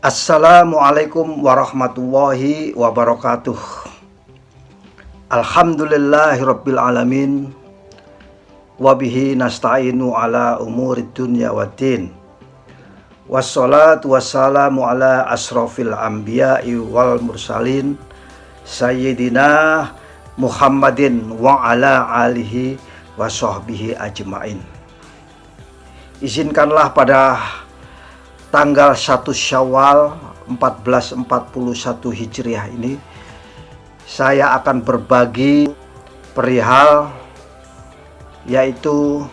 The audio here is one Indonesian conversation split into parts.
Assalamualaikum warahmatullahi wabarakatuh. Alhamdulillahirabbil alamin. Wabihi nasta'inu ala umurid dunya waddin. Wassalatu wassalamu ala asrofil anbiya'i wal mursalin Sayyidina Muhammadin wa ala alihi wa sahbihi ajma'in. Izinkanlah pada tanggal 1 Syawal 1441 Hijriah ini saya akan berbagi perihal yaitu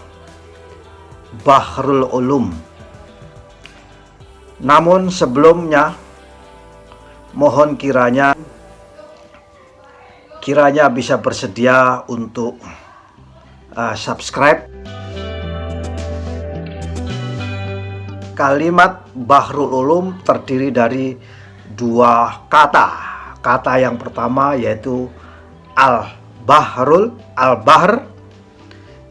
Bahrul Ulum. Namun sebelumnya mohon kiranya bisa bersedia untuk subscribe. Kalimat Bahrul Ulum terdiri dari dua kata. Kata yang pertama yaitu al-bahrul, al-bahr.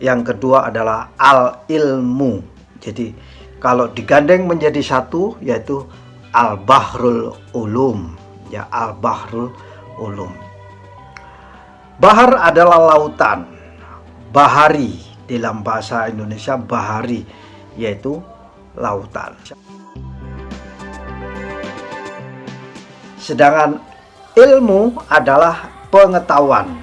Yang kedua adalah al-ilmu. Jadi kalau digandeng menjadi satu yaitu al-bahrul ulum. Ya, al-bahrul ulum. Bahar adalah lautan. Bahari dalam bahasa Indonesia, bahari yaitu lautan. Sedangkan ilmu adalah pengetahuan.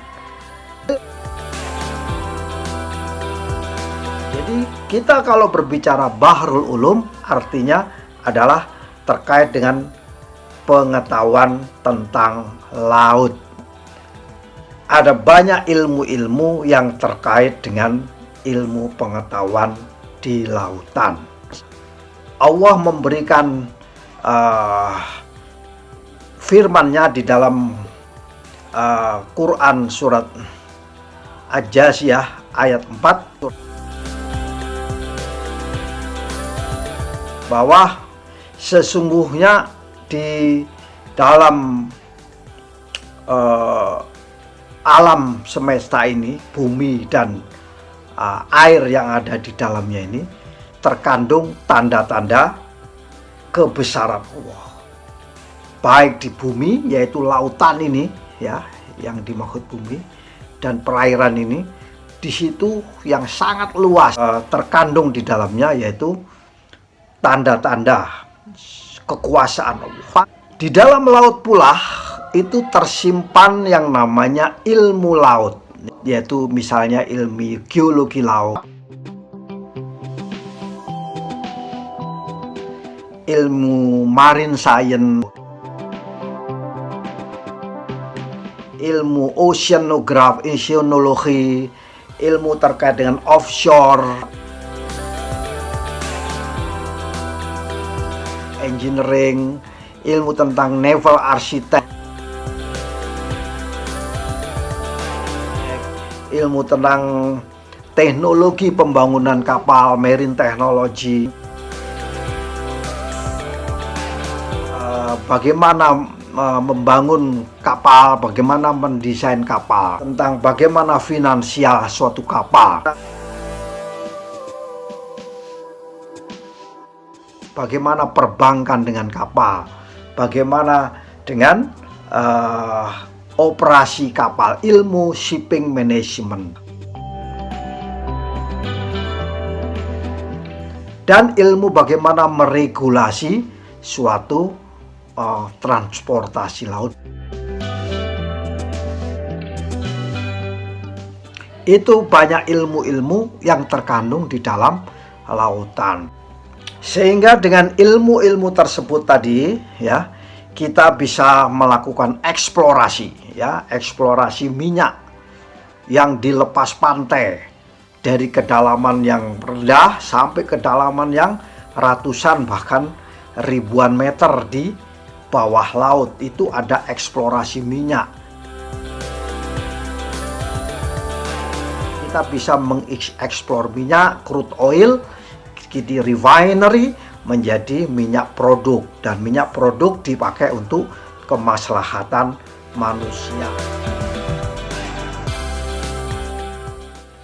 Jadi kita kalau berbicara Bahrul Ulum artinya adalah terkait dengan pengetahuan tentang laut. Ada banyak ilmu-ilmu yang terkait dengan ilmu pengetahuan di lautan. Allah memberikan firman-Nya di dalam Quran surat Al-Jasiyah ayat 4 bahwa sesungguhnya di dalam alam semesta ini, bumi dan air yang ada di dalamnya ini terkandung tanda-tanda kebesaran Allah. Baik di bumi yaitu lautan ini ya, yang dimaksud bumi, dan perairan ini, di situ yang sangat luas terkandung di dalamnya yaitu tanda-tanda kekuasaan Allah. Di dalam laut pula itu tersimpan yang namanya ilmu laut, yaitu misalnya ilmu geologi laut, ilmu marine science, ilmu oceanografi, ilmu terkait dengan offshore, engineering, ilmu tentang naval architect, ilmu tentang teknologi pembangunan kapal, marine technology, bagaimana membangun kapal, bagaimana mendesain kapal, tentang bagaimana finansial suatu kapal, bagaimana perbankan dengan kapal, bagaimana dengan operasi kapal, ilmu shipping management, dan ilmu bagaimana meregulasi suatu transportasi laut. Itu banyak ilmu-ilmu yang terkandung di dalam lautan. Sehingga dengan ilmu-ilmu tersebut tadi ya, kita bisa melakukan eksplorasi ya, eksplorasi minyak yang dilepas pantai dari kedalaman yang rendah sampai kedalaman yang ratusan bahkan ribuan meter di bawah laut. Itu ada eksplorasi minyak. Kita bisa mengeksplor minyak, crude oil, di refinery menjadi minyak produk, dan minyak produk dipakai untuk kemaslahatan manusia.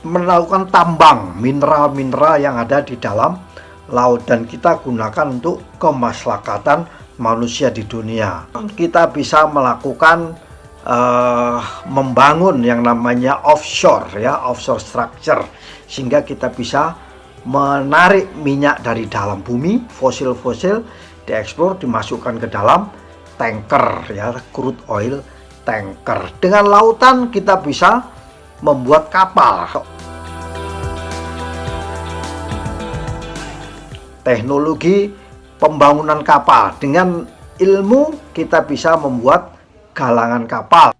Melakukan tambang mineral-mineral yang ada di dalam laut, dan kita gunakan untuk kemaslahatan manusia di dunia. Kita bisa melakukan membangun yang namanya offshore ya, offshore structure, sehingga kita bisa menarik minyak dari dalam bumi, fosil-fosil dieksplor, dimasukkan ke dalam tanker ya, crude oil tanker. Dengan lautan kita bisa membuat kapal. Teknologi pembangunan kapal, dengan ilmu kita bisa membuat galangan kapal.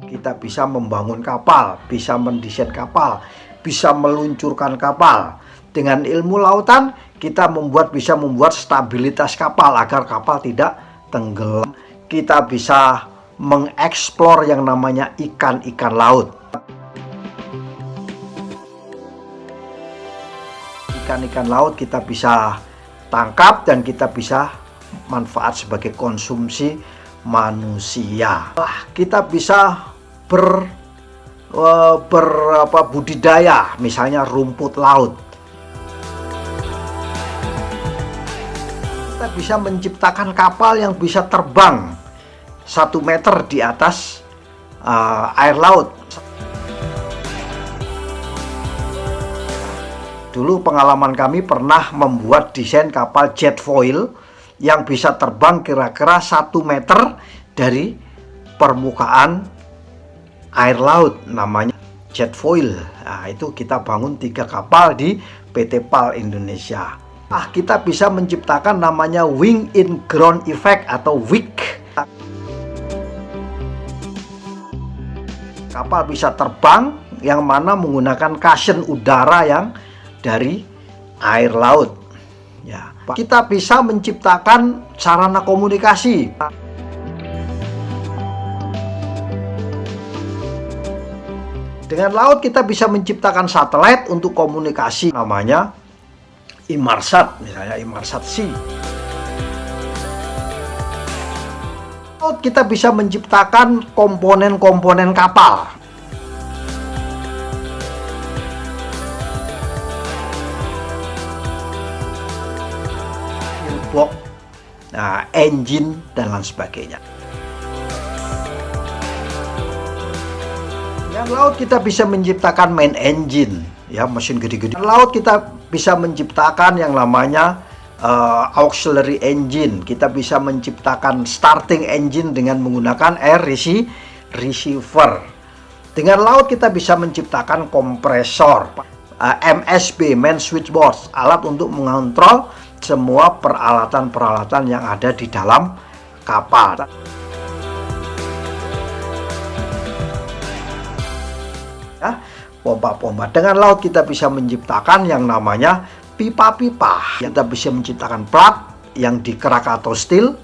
Kita bisa membangun kapal, bisa mendesain kapal, bisa meluncurkan kapal. Dengan ilmu lautan kita bisa membuat stabilitas kapal agar kapal tidak tenggelam. Kita bisa mengeksplor yang namanya ikan-ikan laut. Ikan-ikan laut kita bisa tangkap dan kita bisa manfaat sebagai konsumsi manusia. Kita bisa budidaya, misalnya rumput laut. Kita bisa menciptakan kapal yang bisa terbang 1 meter di atas air laut. Dulu pengalaman kami pernah membuat desain kapal jet foil yang bisa terbang kira-kira 1 meter dari permukaan air laut, namanya jet foil. Nah, itu kita bangun 3 kapal di PT PAL Indonesia. Kita bisa menciptakan namanya wing in ground effect atau WIG. Kapal bisa terbang yang mana menggunakan cushion udara yang dari air laut. Ya, kita bisa menciptakan sarana komunikasi. Dengan laut kita bisa menciptakan satelit untuk komunikasi, namanya Inmarsat, misalnya Inmarsat-C. Laut kita bisa menciptakan komponen-komponen kapal. Engine dan lain sebagainya. Dengan laut kita bisa menciptakan main engine ya, mesin gede-gede. Dengan laut kita bisa menciptakan yang namanya auxiliary engine. Kita bisa menciptakan starting engine dengan menggunakan air receiver. Dengan laut kita bisa menciptakan kompresor, MSB, main switchboard, alat untuk mengontrol semua peralatan-peralatan yang ada di dalam kapal. Ya, pompa-pompa. Dengan laut kita bisa menciptakan yang namanya pipa-pipa. Kita bisa menciptakan plat yang di Krakatau Steel.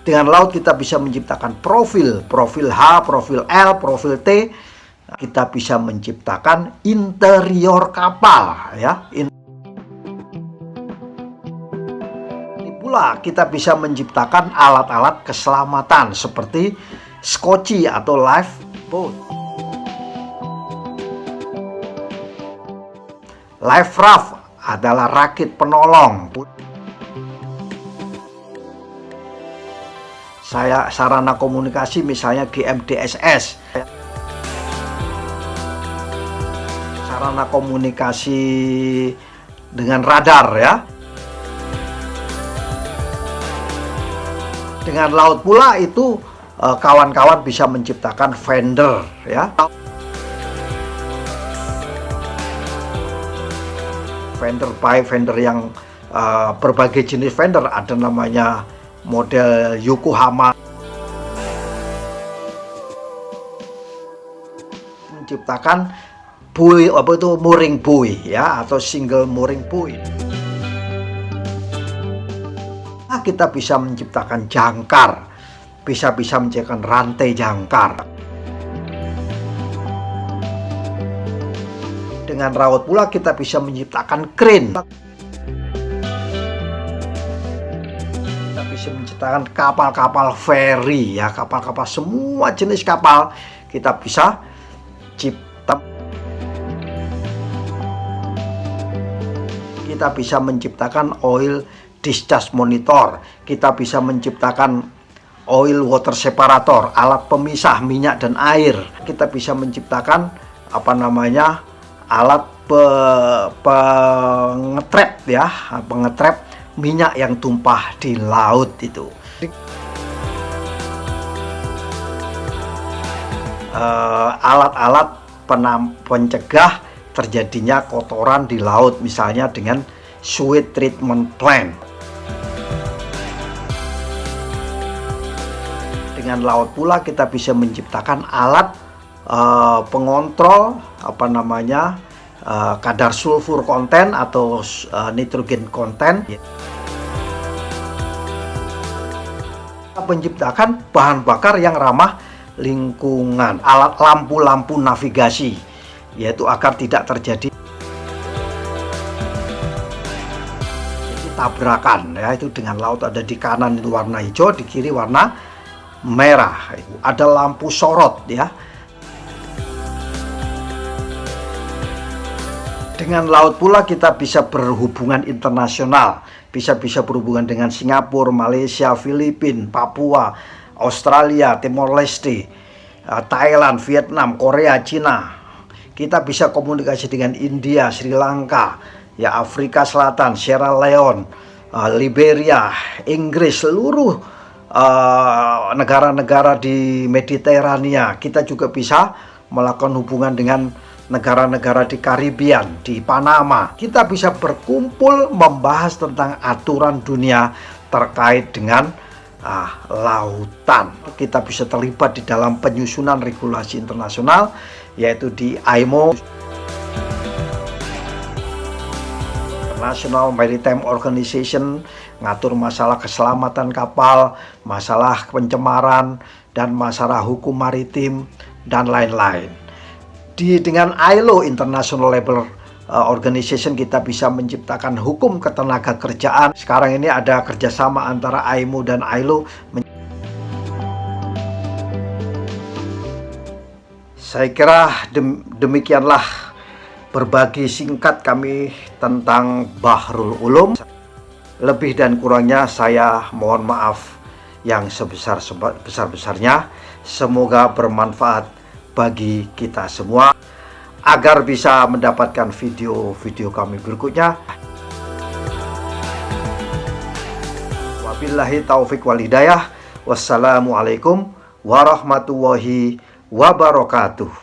Dengan laut kita bisa menciptakan profil H, profil L, profil T. Kita bisa menciptakan interior kapal ya. Kita bisa menciptakan alat-alat keselamatan seperti skoci atau lifeboat. Life raft adalah rakit penolong. Sarana komunikasi misalnya GMDSS. Sarana komunikasi dengan radar ya. Dengan laut pula itu kawan-kawan bisa menciptakan vendor ya. Vendor yang berbagai jenis vendor, ada namanya model Yokohama. Menciptakan buoy, mooring buoy ya, atau single mooring buoy. Kita bisa menciptakan jangkar, bisa menciptakan rantai jangkar. Dengan laut pula kita bisa menciptakan crane. Kita bisa menciptakan kapal-kapal feri ya, kapal-kapal, semua jenis kapal kita bisa cipta. kita bisa menciptakan oil discharge monitor, kita bisa menciptakan oil water separator, alat pemisah minyak dan air. Kita bisa menciptakan alat pengetrap ya, pengetrap minyak yang tumpah di laut itu. Alat-alat pencegah terjadinya kotoran di laut, misalnya dengan sewage treatment plant. Dengan laut pula kita bisa menciptakan alat pengontrol kadar sulfur konten atau nitrogen konten. Kita menciptakan bahan bakar yang ramah lingkungan, alat lampu-lampu navigasi, yaitu agar tidak terjadi tabrakan ya, itu dengan laut. Ada di kanan itu warna hijau, di kiri warna merah. Ada lampu sorot ya. Dengan laut pula kita bisa berhubungan internasional, bisa berhubungan dengan Singapura, Malaysia, Filipina, Papua, Australia, Timor Leste, Thailand, Vietnam, Korea, Cina. Kita bisa komunikasi dengan India, Sri Lanka, ya, Afrika Selatan, Sierra Leone, Liberia, Inggris, seluruh negara-negara di Mediterania. Kita juga bisa melakukan hubungan dengan negara-negara di Karibian, di Panama. Kita bisa berkumpul membahas tentang aturan dunia terkait dengan lautan. Kita bisa terlibat di dalam penyusunan regulasi internasional, yaitu di IMO, International Maritime Organization, ngatur masalah keselamatan kapal, masalah pencemaran, dan masalah hukum maritim, dan lain-lain. Dengan ILO, International Labour Organization, kita bisa menciptakan hukum ketenaga kerjaan. Sekarang ini ada kerjasama antara IMO dan ILO. Saya kira demikianlah berbagi singkat kami tentang Bahrul Ulum. Lebih dan kurangnya saya mohon maaf yang sebesar-besarnya. Semoga bermanfaat bagi kita semua, agar bisa mendapatkan video-video kami berikutnya. Wabillahi taufik wal hidayah. Wassalamualaikum warahmatullahi wabarakatuh.